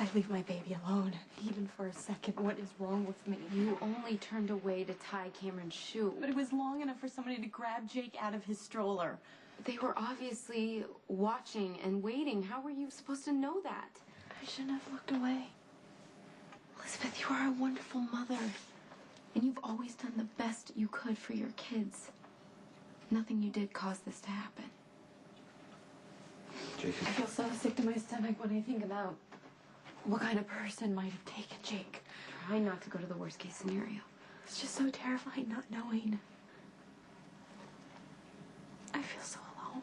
I leave my baby alone, even for a second? What is wrong with me? You only turned away to tie Cameron's shoe. But it was long enough for somebody to grab Jake out of his stroller. They were obviously watching and waiting. How were you supposed to know that? I shouldn't have looked away. Elizabeth, you are a wonderful mother. And you've always done the best you could for your kids. Nothing you did caused this to happen. Jake. I feel so sick to my stomach when I think about what kind of person might have taken Jake. Try not to go to the worst case scenario. It's just so terrifying not knowing. I feel so alone.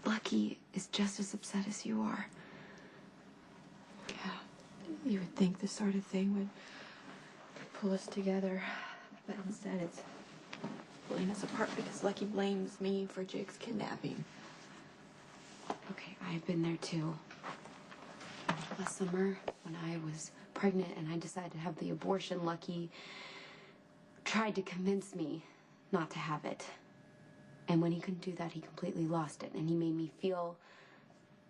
Lucky is just as upset as you are. Yeah, you would think this sort of thing would pull us together, but instead it's pulling us apart because Lucky blames me for Jake's kidnapping. Okay, I've been there too. Last summer, when I was pregnant and I decided to have the abortion, Lucky tried to convince me not to have it. And when he couldn't do that, he completely lost it. And he made me feel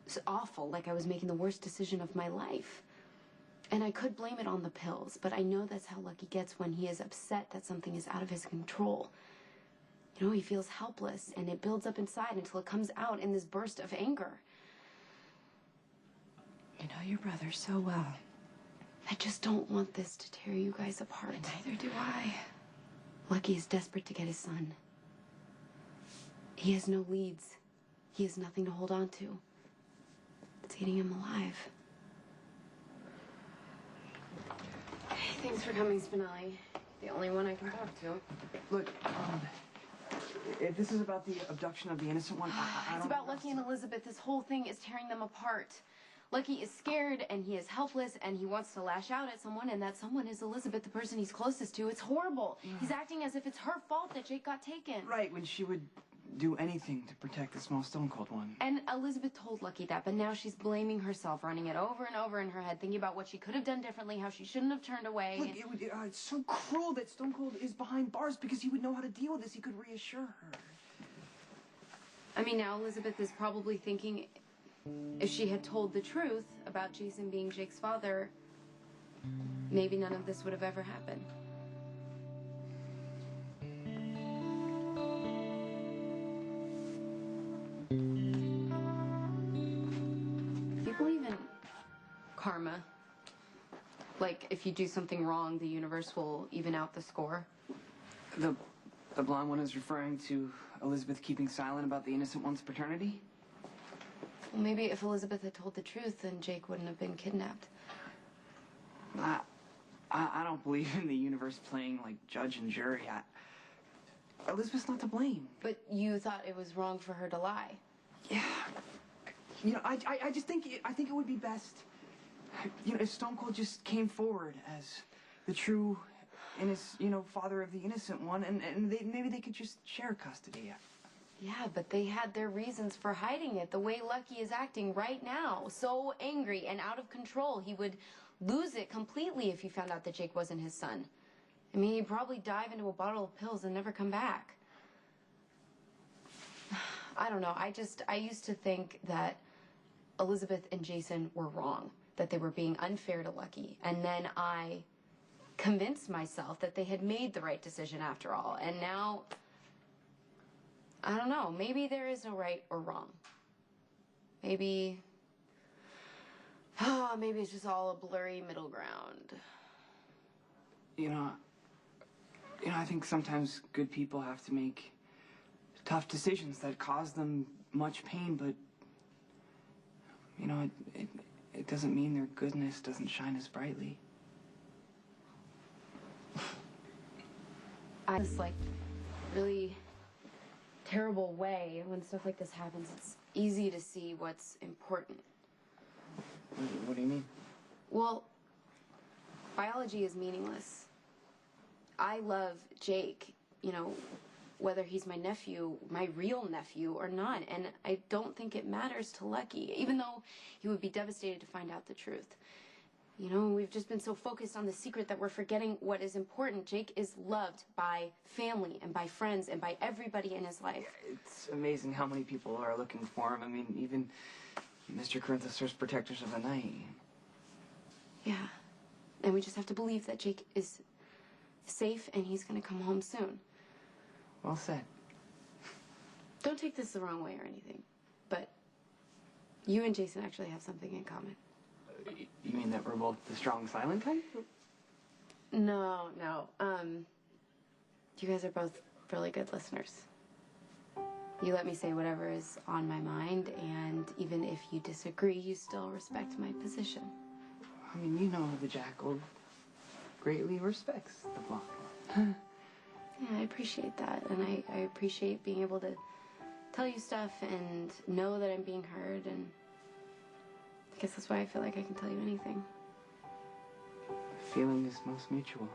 so awful, like I was making the worst decision of my life. And I could blame it on the pills, but I know that's how Lucky gets when he is upset that something is out of his control. You know, he feels helpless, and it builds up inside until it comes out in this burst of anger. You know your brother so well. I just don't want this to tear you guys apart. Neither do I. Lucky is desperate to get his son. He has no leads. He has nothing to hold on to. It's eating him alive. Hey, thanks for coming, Spinelli. The only one I can talk to. Look, if this is about the abduction of the innocent one, I don't... It's about Lucky and Elizabeth. This whole thing is tearing them apart. Lucky is scared, and he is helpless, and he wants to lash out at someone, and that someone is Elizabeth, the person he's closest to. It's horrible. He's acting as if it's her fault that Jake got taken. Right, when she would do anything to protect the small Stone Cold one. And Elizabeth told Lucky that, but now she's blaming herself, running it over and over in her head, thinking about what she could have done differently, how she shouldn't have turned away. Look, it's so cruel that Stone Cold is behind bars because he would know how to deal with this. He could reassure her. I mean, now Elizabeth is probably thinking if she had told the truth about Jason being Jake's father, maybe none of this would have ever happened. Do you believe in karma? Like, if you do something wrong, the universe will even out the score? The blonde one is referring to Elizabeth keeping silent about the innocent one's paternity? Well, maybe if Elizabeth had told the truth, then Jake wouldn't have been kidnapped. I don't believe in the universe playing, like, judge and jury. Elizabeth's not to blame. But you thought it was wrong for her to lie. Yeah. You know, I just think I think it would be best, you know, if Stone Cold just came forward as the true, father of the innocent one, and maybe they could just share custody. Yeah, but they had their reasons for hiding it. The way Lucky is acting right now, so angry and out of control, he would lose it completely if he found out that Jake wasn't his son. I mean, he'd probably dive into a bottle of pills and never come back. I don't know. I used to think that Elizabeth and Jason were wrong, that they were being unfair to Lucky. And then I convinced myself that they had made the right decision after all. And now, I don't know. Maybe there is no right or wrong. Maybe it's just all a blurry middle ground. You know, I think sometimes good people have to make tough decisions that cause them much pain, but, you know, it doesn't mean their goodness doesn't shine as brightly. I just, like, really terrible way when stuff like this happens. It's easy to see what's important. What do you mean? Well, biology is meaningless. I love Jake, you know, whether he's my nephew, my real nephew or not, and I don't think it matters to Lucky, even though he would be devastated to find out the truth. You know, we've just been so focused on the secret that we're forgetting what is important. Jake is loved by family and by friends and by everybody in his life. It's amazing how many people are looking for him. I mean, even Mr. Corinthos' protectors of the night. Yeah. And we just have to believe that Jake is safe and he's gonna come home soon. Well said. Don't take this the wrong way or anything, but you and Jason actually have something in common. You mean that we're both the strong, silent type? No. You guys are both really good listeners. You let me say whatever is on my mind, and even if you disagree, you still respect my position. I mean, you know the jackal greatly respects the flock. Yeah, I appreciate that, and I appreciate being able to tell you stuff and know that I'm being heard, and I guess that's why I feel like I can tell you anything. The feeling is most mutual.